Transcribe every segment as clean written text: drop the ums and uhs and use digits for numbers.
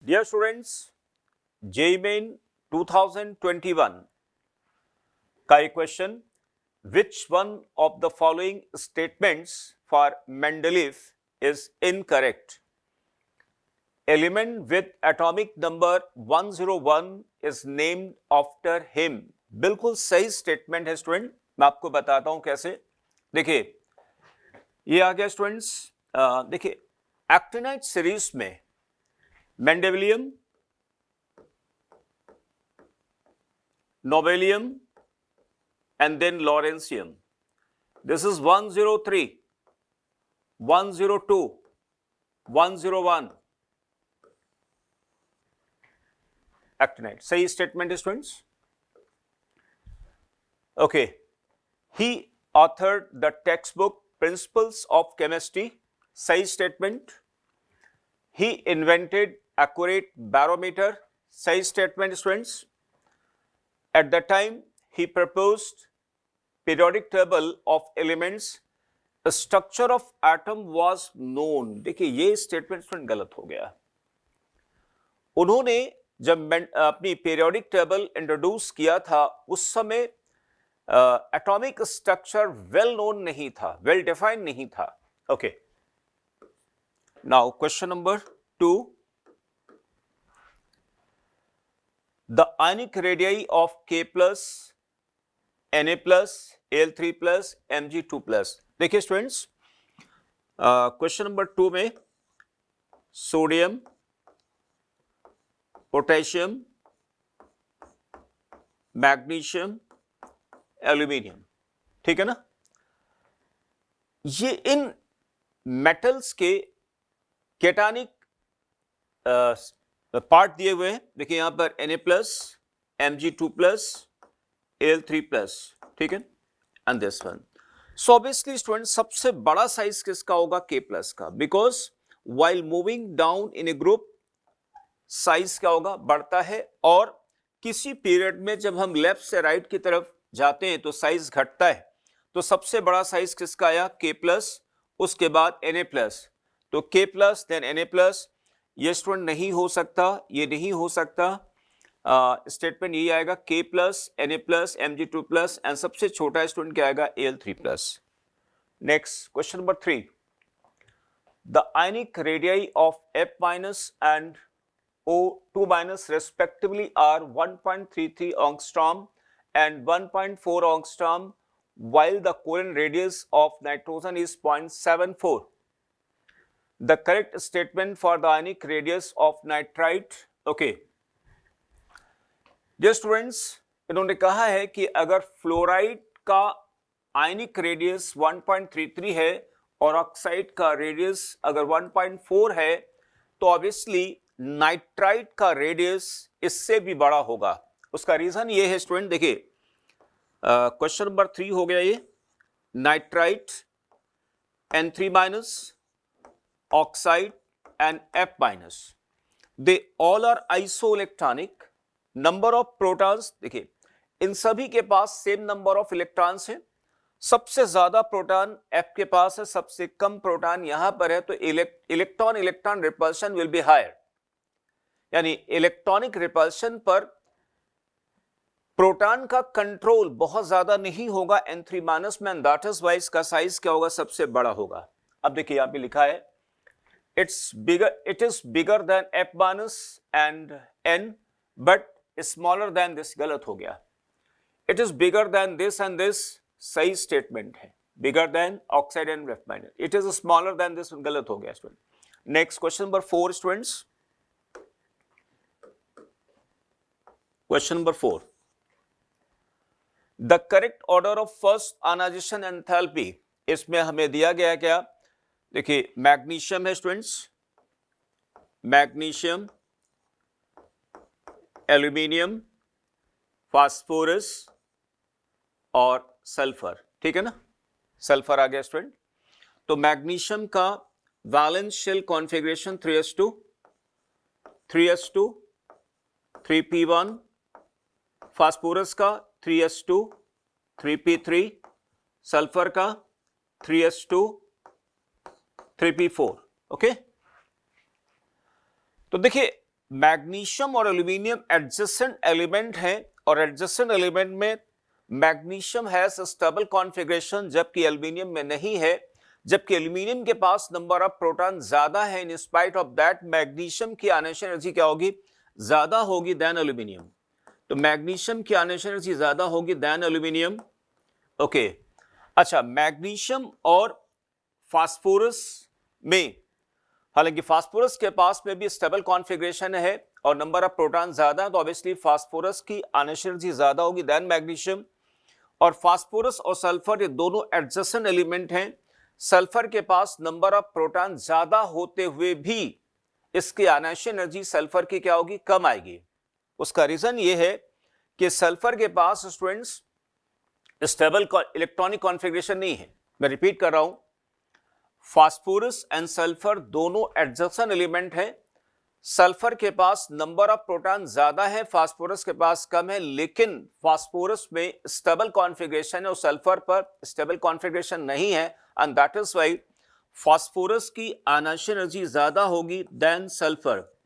Dear students, JEE Main 2021 का एक question, which one of the following statements for Mendeleev is incorrect? Element with atomic number 101 is named after him. बिल्कुल सही statement है student, मैं आपको बताता हूं कैसे. देखिए ये आ गया स्टूडेंट्स. देखिए एक्टिनाइट सीरीज में मेंडेलियम, nobelium and then lawrencium. This is 103, 102, 101. Actinide. सही स्टेटमेंट है students. Okay. He authored the textbook Principles of Chemistry. सही statement. He invented accurate barometer. सही statement students. At the time he proposed periodic table of elements, the structure of atom was known. देखिए ये statement student गलत हो गया. उन्होंने जब अपनी पीरियोडिक टेबल इंट्रोड्यूस किया था उस समय एटॉमिक स्ट्रक्चर वेल नोन नहीं था, वेल डिफाइंड नहीं था. Okay, now question number 2. The ionic radii of K plus, Na plus, Al3 plus, Mg2 plus. देखिए स्टूडेंट्स, क्वेश्चन नंबर 2 में सोडियम, पोटेशियम, मैग्नीशियम, एल्यूमिनियम, ठीक है ना. ये इन मेटल्स के केटानिक पार्ट दिए हुए हैं. देखिए यहां पर Na plus, Mg2 plus, Al3 plus, ठीक है, and this one. So obviously student सबसे बड़ा साइज किसका होगा? K प्लस का, because while moving down in A group size क्या होगा? बढ़ता है. और किसी पीरियड में जब हम लेफ्ट से राइट की तरफ जाते हैं तो साइज घटता है. तो सबसे बड़ा साइज किसका आया? K प्लस, उसके बाद Na प्लस. तो K plus then Na plus. ये स्टूडेंट नहीं हो सकता, ये नहीं हो सकता. स्टेटमेंट यही आएगा K plus, Na plus, Mg2 plus and सबसे छोटा स्टूडेंट क्या आएगा? Al3 plus. Next question number 3. The ionic radii of F minus and O2 minus respectively are 1.33 angstrom and 1.4 angstrom while the covalent radius of nitrogen is 0.74. The correct statement for the ionic radius of nitrite. Okay. Dear students, इन्होंने कहा है कि अगर fluoride का ionic radius 1.33 है और oxide का radius अगर 1.4 है तो ऑब्वियसली नाइट्राइट का रेडियस इससे भी बड़ा होगा. उसका रीजन ये है स्टूडेंट, देखिए क्वेश्चन नंबर 3 हो गया ये. Nitrite, N3 minus, oxide and F minus, they all are isoelectronic. Number of protons, देखिए इन सभी के पास सेम नंबर ऑफ इलेक्ट्रॉन्स हैं. सबसे ज्यादा प्रोटॉन F के पास है, सबसे कम प्रोटॉन यहां पर है. तो electron electron repulsion will be higher, यानी इलेक्ट्रॉनिक रिपल्शन पर प्रोटॉन का कंट्रोल बहुत ज्यादा नहीं होगा N3 माइनस में. दैट इज वाई इसका साइज क्या होगा? सबसे बड़ा होगा. अब देखिए यहां पे लिखा है it is bigger than F minus and N but smaller than this. गलत हो गया. It is bigger than this and this. सही स्टेटमेंट है. Bigger than oxide and F minus. It is smaller than this. गलत हो गया student. Next question number 4 students. Question number 4. The correct order of first ionization enthalpy. इसमें हमें दिया गया क्या? देखिए मैग्नीशियम है स्टूडेंट्स, मैग्नीशियम, एल्यूमिनियम, फास्फोरस और सल्फर, ठीक है ना. सल्फर आ गया स्टूडेंट. तो मैग्नीशियम का valence shell configuration 3s2, 3s2, 3p1. Phosphorus का 3s2, 3p3. सल्फर का 3s2, 3p4. ओके, तो देखिए मैग्नीशियम और एल्यूमिनियम एडजेसेंट एलिमेंट हैं और एडजेसेंट एलिमेंट में मैग्नीशियम हैज स्टेबल कॉन्फ़िगरेशन जबकि एल्यूमिनियम में नहीं है, जबकि एल्यूमिनियम के पास नंबर ऑफ प्रोटॉन ज्यादा है। In spite of that magnesium की आयनिक एनर्जी क्या होगी, ज्यादा होगी देन एल्यूमिनियम। तो मैग्नीशियम की आयनिक एनर्जी ज्यादा होगी देन एल्यूमिनियम। ओके, अच्छा, मैग्नीशियम और फास्फोरस में, हालांकि फास्फोरस के पास में भी स्टेबल कॉन्फ़िगरेशन है और नंबर ऑफ प्रोटॉन ज्यादा है, तो ऑब्वियसली फास्फोरस की आयनिक एनर्जी ज्यादा होगी देन मैग्नीशियम। और फास्फोरस और सल्फर ये दोनों एडजेसेंट एलिमेंट हैं। सल्फर के पास नंबर ऑफ प्रोटॉन ज्यादा होते हुए भी इसकी आयनिक एनर्जी सल्फर की क्या होगी, कम आएगी। उसका रीजन ये है कि सल्फर के पास स्टूडेंट्स स्टेबल इलेक्ट्रॉनिक कॉन्फ़िगरेशन नहीं है। मैं रिपीट कर रहा हूं, फास्फोरस एंड सल्फर दोनों एडजेसेंट एलिमेंट हैं। सल्फर के पास नंबर ऑफ प्रोटॉन ज्यादा है, फास्फोरस के पास कम है, लेकिन फास्फोरस में स्टेबल कॉन्फ़िगरेशन है और सल्फर पर स्टेबल कॉन्फ़िगरेशन नहीं है, and that is why phosphorus की आयनिक एनर्जी ज्यादा होगी देन सल्फर।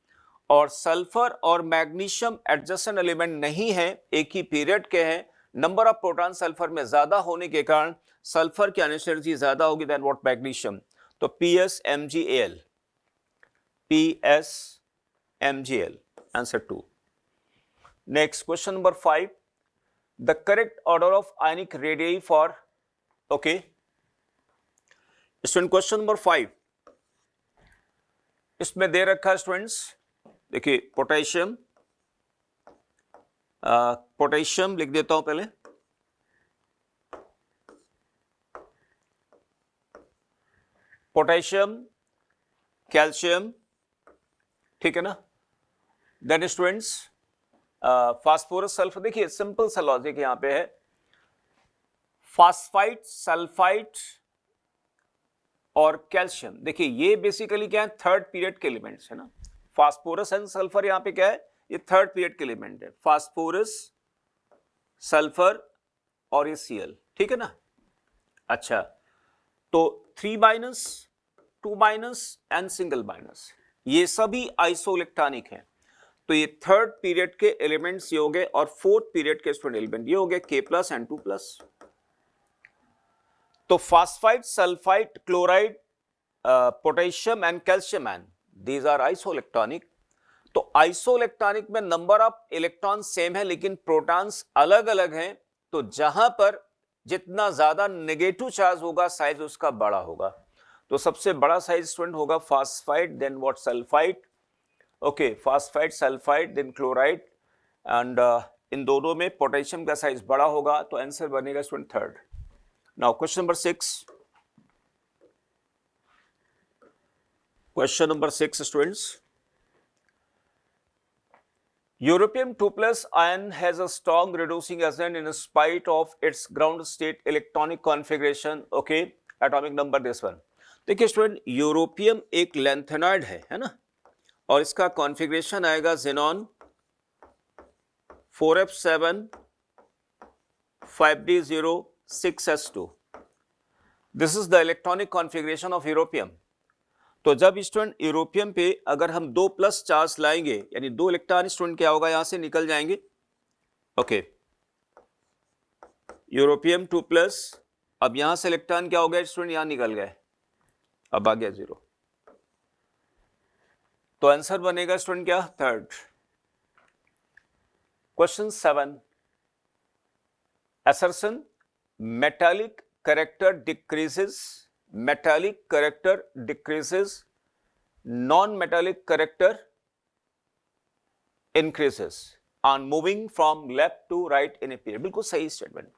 और सल्फर और मैग्नीशियम एडजेसेंट एलिमेंट नहीं है, एक ही पीरियड के हैं। नंबर ऑफ प्रोटॉन सल्फर में ज्यादा होने के कारण सल्फर की आयनिक एनर्जी ज्यादा होगी देन व्हाट, मैग्नीशियम। तो PsMgAl, PsMgAl, answer 2. Next, question number 5. The correct order of ionic radii for, okay, student question number 5 इसमें दे रखा है स्टूडेंट्स, देखिए पोटेशियम, पोटेशियम लिख देता हूं पहले, पोटेशियम, कैल्शियम, ठीक है ना। Then students phosphorus, sulphur. देखिए सिंपल सा लॉजिक यहां पे है, फास्फाइट, सल्फाइट और कैल्शियम। देखिए ये बेसिकली क्या है, थर्ड पीरियड के एलिमेंट्स है ना। फास्फोरस एंड सल्फर यहां पे क्या है, ये थर्ड पीरियड के एलिमेंट है, फास्फोरस, सल्फर और ये Cl, ठीक है ना। अच्छा, तो 3- 2- एंड सिंगल माइनस, ये सभी आइसोइलेक्ट्रॉनिक हैं। तो ये थर्ड पीरियड के एलिमेंट्स ये हो गए और फोर्थ पीरियड के स्टूडेंट एलिमेंट ये हो गए K+ एंड 2+। तो phosphite, sulphite, chloride, potassium and calcium and these are isoelectronic. तो आइसोइलेक्ट्रॉनिक में नंबर ऑफ इलेक्ट्रॉन सेम है लेकिन प्रोटॉन्स अलग अलग हैं। तो जहां पर जितना ज्यादा नेगेटिव चार्ज होगा साइज उसका बड़ा होगा। तो सबसे बड़ा साइज स्टूडेंट होगा phosphite, then what, sulphite. Okay, phosphite, sulphite, then chloride, and इन दोनों में पोटेशियम का साइज बड़ा होगा। तो आंसर बनेगा student third. Now question number 6, question number 6 students, Europium 2+ ion has a strong reducing agent in spite of its ground state electronic configuration. Okay, atomic number this one. देखिए student, europium एक lanthanoid है ना, और इसका configuration आएगा xenon 4f7 5d0 6s2. This is the electronic configuration of europium. तो जब student europium पे अगर हम 2+ चार्ज लाएंगे, यानी 2 इलेक्ट्रॉन स्टूडेंट क्या होगा, यहां से निकल जाएंगे। ओके, यूरोपियम 2+, अब यहां से इलेक्ट्रॉन क्या हो गया स्टूडेंट, यहां निकल गए, अब आ गया 0। तो आंसर बनेगा स्टूडेंट क्या, third. Question 7, assertion metallic character decreases, metallic character decreases, non-metallic character increases on moving from left to right in a period. बिल्कुल सही statement.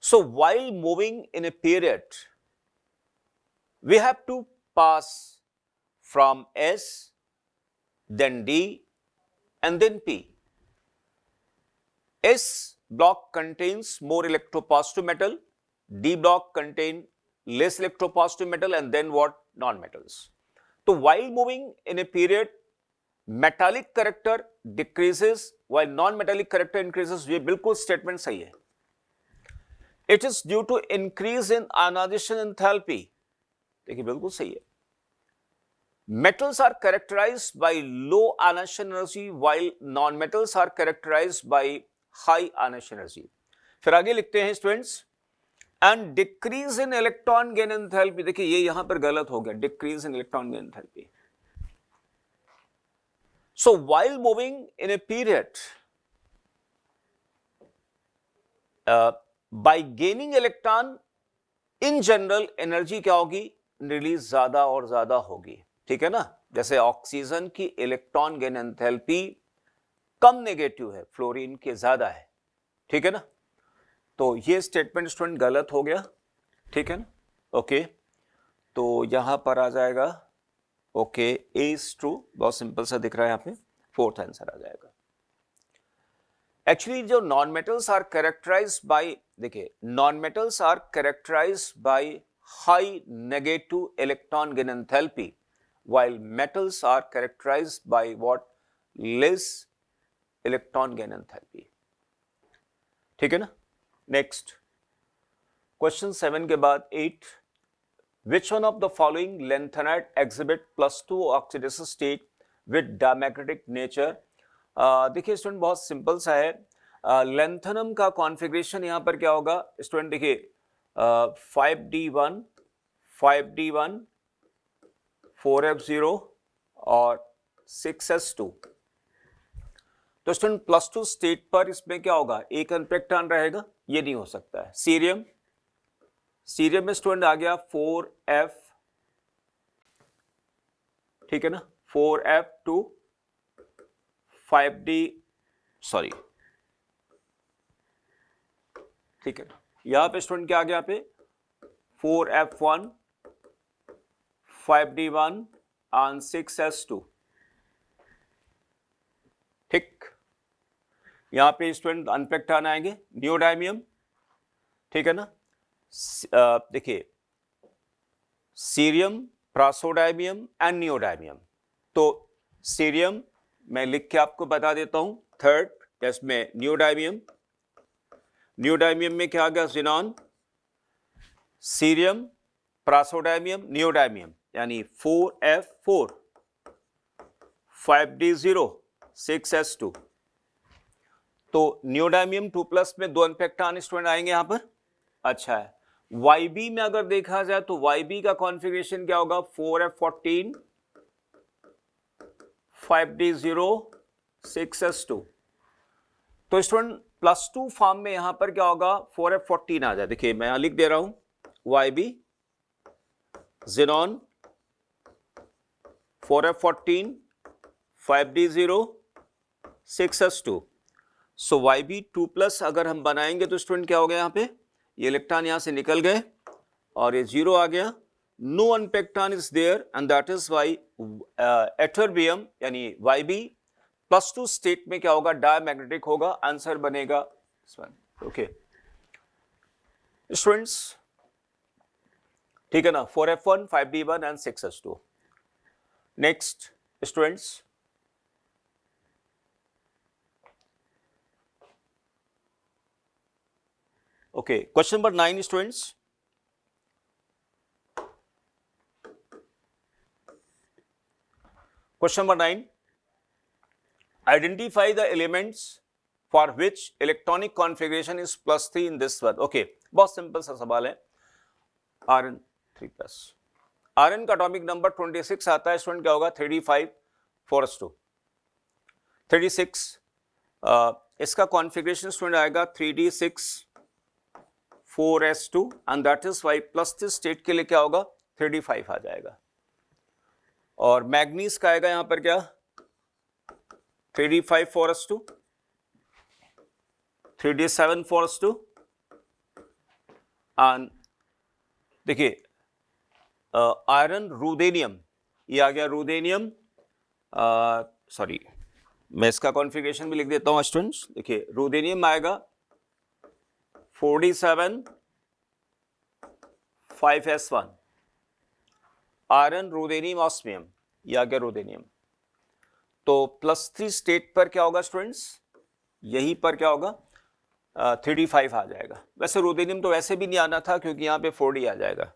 So while moving in a period, we have to pass from S, then D, and then P. S block contains more electropositive metal, D block contain less electropositive metal, and then what, non-metals. So while moving in a period, metallic character decreases while non-metallic character increases. ये बिल्कुल statement सही है। It is due to increase in ionization enthalpy. देखिए बिल्कुल सही है। metals are characterized by low Anish energy while non-metals are characterized by high Anish energy. फिर आगे लिखते हैं students, and decrease in electron gain enthalpy. देखिए ये यहां पर गलत हो गया, decrease in electron gain enthalpy. So while moving in a period by gaining electron, in general energy क्या होगी, रिलीज ज्यादा और ज्यादा होगी. ठीक है ना, जैसे ऑक्सीजन की इलेक्ट्रॉन गेन एंथैल्पी कम नेगेटिव है, फ्लोरीन के ज्यादा है. ठीक है ना, तो ये स्टेटमेंट स्टूडेंट गलत हो गया. ठीक है ना, ओके. तो यहां पर आ जाएगा ओके, ए इज ट्रू. बहुत सिंपल सा दिख रहा है यहां पे, फोर्थ आंसर आ जाएगा. एक्चुअली जो non metals are characterized by, देखिए non metals are characterized by high negative electron gain enthalpy while metals are characterized by what, less electron gain enthalpy. ठीक है ना. नेक्स्ट क्वेश्चन 7 के बाद 8, which one of the following lanthanide exhibit +2 oxidation state with diamagnetic nature. देखिए student बहुत simple सा है. Lanthanum का कॉन्फ़िगरेशन यहां पर क्या होगा स्टूडेंट, देखिए 5d1 5d1 4f0 और 6s2. तो स्टूडेंट +2 स्टेट पर इसमें क्या होगा, एक अनपेक्टान रहेगा, ये नहीं हो सकता है. सीरियम, सीरियम में स्टूडेंट आ गया 4f, ठीक है ना, 4f2 5d, सॉरी, ठीक है. यहां पे स्टूडेंट क्या आ गया, यहाँ पे 4f1 5d1 and 6s2. ठीक, यहां पे स्टूडेंट अनपेक्टान आएंगे, नियोडाइमियम. ठीक है ना, देखिए सीरियम, प्रासोडाइमियम एंड नियोडाइमियम. तो सीरियम मैं लिख के आपको बता देता हूं, थर्ड, इसमें नियोडाइमियम. नियोडाइमियम में क्या आ गया, ज़ीनॉन. सीरियम, प्रासोडाइमियम, नियोडाइमियम, यानी 4f4 5d0 6s2. तो नियोडाइमियम 2+ में 2 अनपेक्टान स्टूडेंट आएंगे यहां पर. अच्छा है. YB में अगर देखा जाए तो YB का कॉन्फ़िगरेशन क्या होगा, 4f14 5d0 6s2. तो स्टूडेंट +2 फॉर्म में यहां पर क्या होगा, 4f14 आ जाए. देखिए मैं यहां लिख दे रहा हूं, YB xenon 4f14 5d0 6s2. सो YB 2+ अगर हम बनाएंगे तो स्टूडेंट क्या हो गया, यहां पे ये इलेक्ट्रॉन यहां से निकल गए और ये 0 आ गया. No unpaired is there and that is why ytterbium यानी YB +2 स्टेट में क्या होगा, डायमैग्नेटिक होगा. आंसर बनेगा ओके स्टूडेंट्स. ठीक है ना, 4f1 5d1 and 6s2. Next students, okay, question number 9 students. Question number 9, identify the elements for which electronic configuration is +3 in this one. Okay, बहुत सिंपल सा सवाल है. Rn 3+, Rn का एटॉमिक नंबर 26 आता है स्टूडेंट, क्या होगा 3d5 4s2 36. इसका कॉन्फ़िगरेशन स्टूडेंट आएगा 3d6 4s2 and that is why +3 state के लिए क्या होगा, 3d5 आ जाएगा. और मैग्नीज का आएगा यहां पर क्या, 3d5 4s2 3d7 4s2 and देखिए आयरन रुदेनियम, ये आ गया रुदेनियम. सॉरी, मैं इसका कॉन्फ़िगरेशन भी लिख देता हूं स्टूडेंट्स. देखिए रुदेनियम आएगा 4d7 5s1. आयरन रुदेनियम ऑस्मियम, ये आ गया रुदेनियम. तो +3 स्टेट पर क्या होगा स्टूडेंट्स, यहीं पर क्या होगा 3d5 आ जाएगा. वैसे रुदेनियम तो वैसे भी नहीं आना था क्योंकि यहां पे 4d आ जाएगा.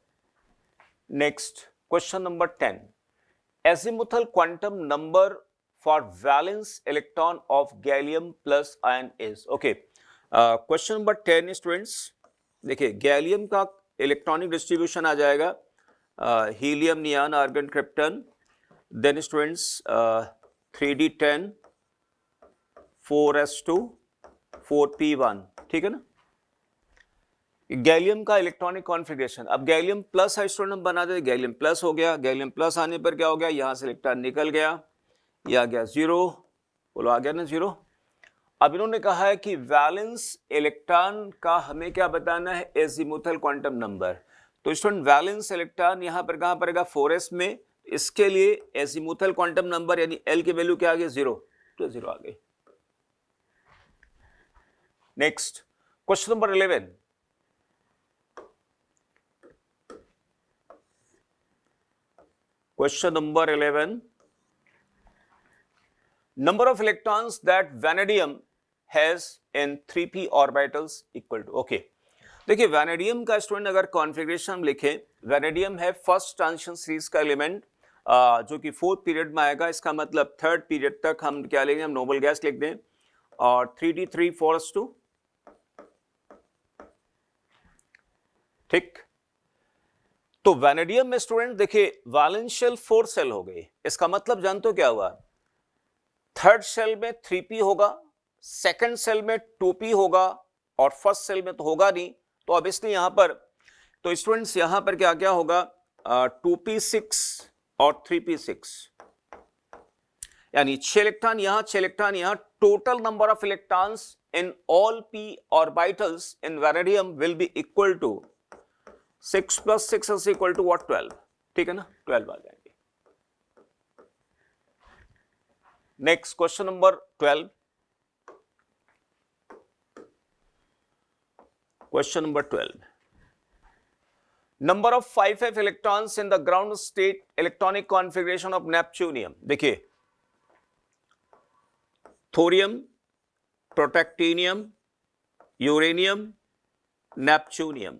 Next question number 10, azimuthal quantum number for valence electron of gallium plus ion is okay. Question number 10 students, देखिए गैलियम का इलेक्ट्रॉनिक डिस्ट्रीब्यूशन आ जाएगा helium, neon, argon, krypton, then students 3d10 4s2 4p1, ठीक है ना। Gallium का electronic configuration, अब gallium plus है स्टूडेंट, हम बना देते, गैलियम प्लस हो गया, गैलियम प्लस आने पर क्या हो गया, यहाँ से इलेक्ट्रॉन निकल गया, ये आ गया 0, बोलो आ गया ना 0। अब इन्होंने कहा है कि वैलेंस इलेक्ट्रॉन का हमें क्या बताना है, एजीमुथल क्वांटम नंबर। तो स्टूडेंट वैलेंस इलेक्ट्रॉन यहाँ पर कहाँ पड़ेगा, 4s में, इसके लिए एजीमुथल क्वांटम नंबर यानी L की वैल्यू क्या आ गई 0, तो 0 आ गई। Next question number 11, question number 11, number of electrons that vanadium has in 3p orbitals equal to, okay। देखिए वैनेडियम का स्टूडेंट अगर कॉन्फ़िगरेशन हम लिखें, वैनेडियम है फर्स्ट ट्रांजिशन सीरीज का एलिमेंट जो कि 4th पीरियड में आएगा, इसका मतलब 3rd पीरियड तक हम क्या लेंगे, हम नोबल गैस लिख दें, और 3d3 4s2, ठीक। तो वैनेडियम में स्टूडेंट देखिए वैलेंशियल 4 सेल हो गई, इसका मतलब जानते हो क्या हुआ, 3rd सेल में 3p होगा, 2nd सेल में 2p होगा, और 1st सेल में तो होगा नहीं, तो अब इसलिए यहां पर, तो स्टूडेंट्स यहां पर क्या क्या होगा, 2p6 और 3p6, यानी 6 इलेक्ट्रॉन यहां, 6 इलेक्ट्रॉन यहां, total number of electrons in all p orbitals in vanadium will be equal to 6 + 6 is equal to what, 12, ठीक है ना, 12 आ जाएंगे। Next question number 12, question number 12, number of 5f electrons in the ground state electronic configuration of neptunium. देखिए thorium, प्रोटैक्टिनियम, uranium, neptunium,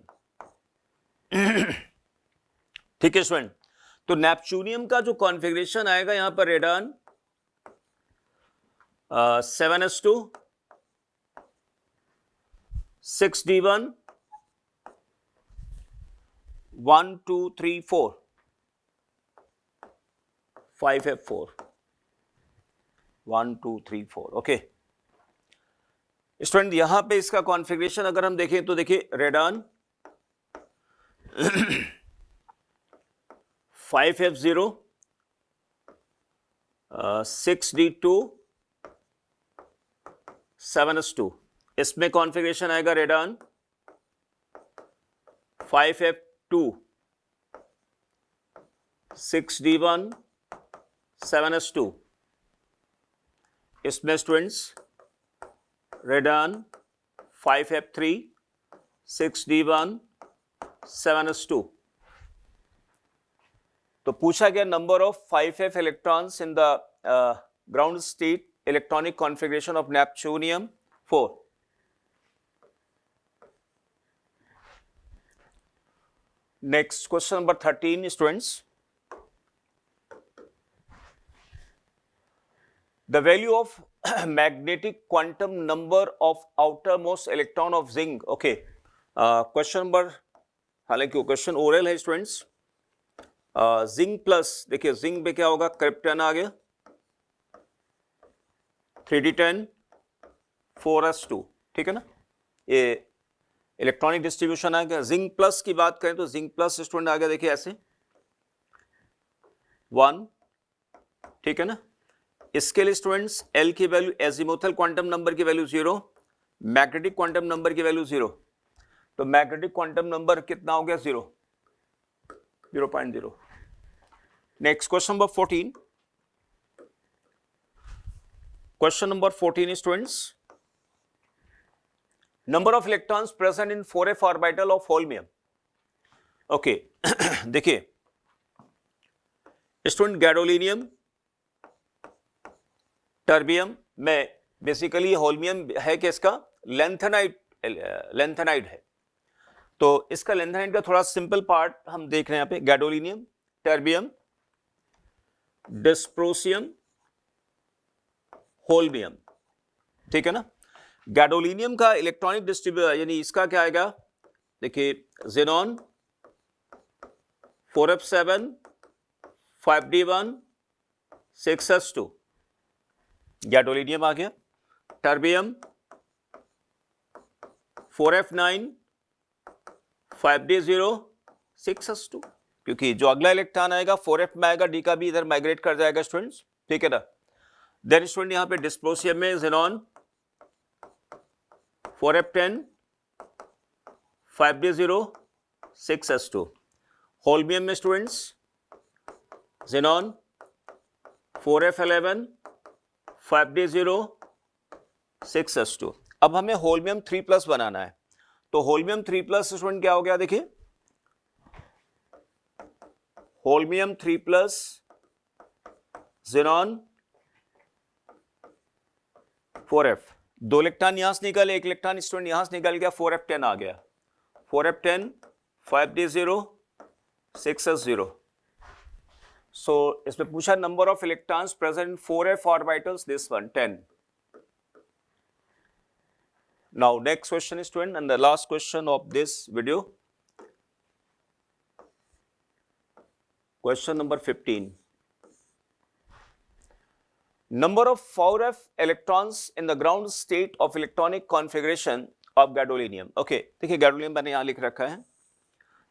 ठीक है student. तो neptunium का जो कॉन्फ़िगरेशन आएगा यहां पर radon 7s2 6d1 1 2 3 4 5f4 1 2 3 4, okay student. यहां पे इसका कॉन्फ़िगरेशन अगर हम देखें तो देखिए रेडान 5f0 6d2 7s2, इसमें कॉन्फ़िगरेशन आएगा रेडान 5f2 6d1 7s2, इसमें students radon 5f3 6d1 7s2। तो पूछा गया number of 5f electrons in the ground state electronic configuration of neptunium 4। Next question number 13 students, the value of magnetic quantum number of outermost electron of zinc, okay. Question number, हालांकि वो question oral है students. Zinc plus, देखिए zinc में क्या होगा, krypton आ गया 3d10 4s2, ठीक है ना, ये इलेक्ट्रॉनिक डिस्ट्रीब्यूशन आ गया। जिंक प्लस की बात करें तो जिंक प्लस स्टूडेंट आ गया, देखिए ऐसे 1, ठीक है ना। इसके लिए स्टूडेंट्स L की वैल्यू, एजीमुथल क्वांटम नंबर की वैल्यू 0, मैग्नेटिक क्वांटम नंबर की वैल्यू 0, तो मैग्नेटिक क्वांटम नंबर कितना हो गया 0, 0.0। Next question number 14, question number 14 students, number of electrons present in 4f orbital of holmium, okay. देखिए स्टूडेंट गैडोलिनियम, टर्बियम में basically holmium है कि इसका लेंथेनाइड है, तो इसका लेंथेनाइड का थोड़ा सिंपल पार्ट हम देख रहे हैं यहाँ पे, गैडोलिनियम, टर्बियम, डिस्प्रोसियम, होल्मियम, ठीक है ना। गैडोलिनियम का इलेक्ट्रॉनिक डिस्ट्रीब्यूशन यानी इसका क्या आएगा, देखिए xenon 4f7 5d1 6s2, gadolinium आ गया। टर्बियम 4f9 5d0 6s2, क्योंकि जो अगला इलेक्ट्रॉन आएगा 4f में आएगा, डी का भी इधर माइग्रेट कर जाएगा स्टूडेंट्स, ठीक है ना। देन स्टूडेंट यहां पे डिस्प्रोसियम में xenon 4f10 5d0 6s2, holmium में students xenon 4f11 5d0 6s2। अब हमें होल्मियम 3+ बनाना है, तो होल्मियम 3+ स्टूडेंट क्या हो गया, देखिए होल्मियम 3+ जेनॉन 4f, 2 इलेक्ट्रॉन यहां से निकल, 1 इलेक्ट्रॉन स्टूडेंट यहां से निकल गया, 4f10 आ गया, 4f10 5d0 6s0। सो इसमें पूछा number of electrons present in 4f orbitals, this one 10। Now next question is student and the last question of this video, question number 15. Number of 4f electrons in the ground state of electronic configuration of gadolinium. Okay, देखिए gadolinium मैंने यहां लिख रखा है,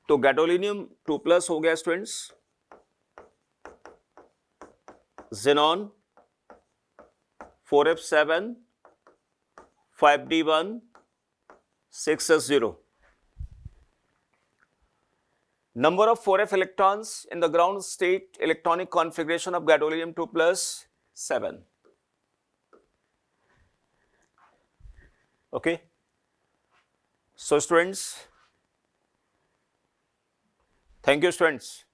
तो gadolinium 2+ हो गया students, xenon 4f7 5d1 6s0. Number of 4f electrons in the ground state electronic configuration of gadolinium 2+, 7. Okay. So students, thank you students.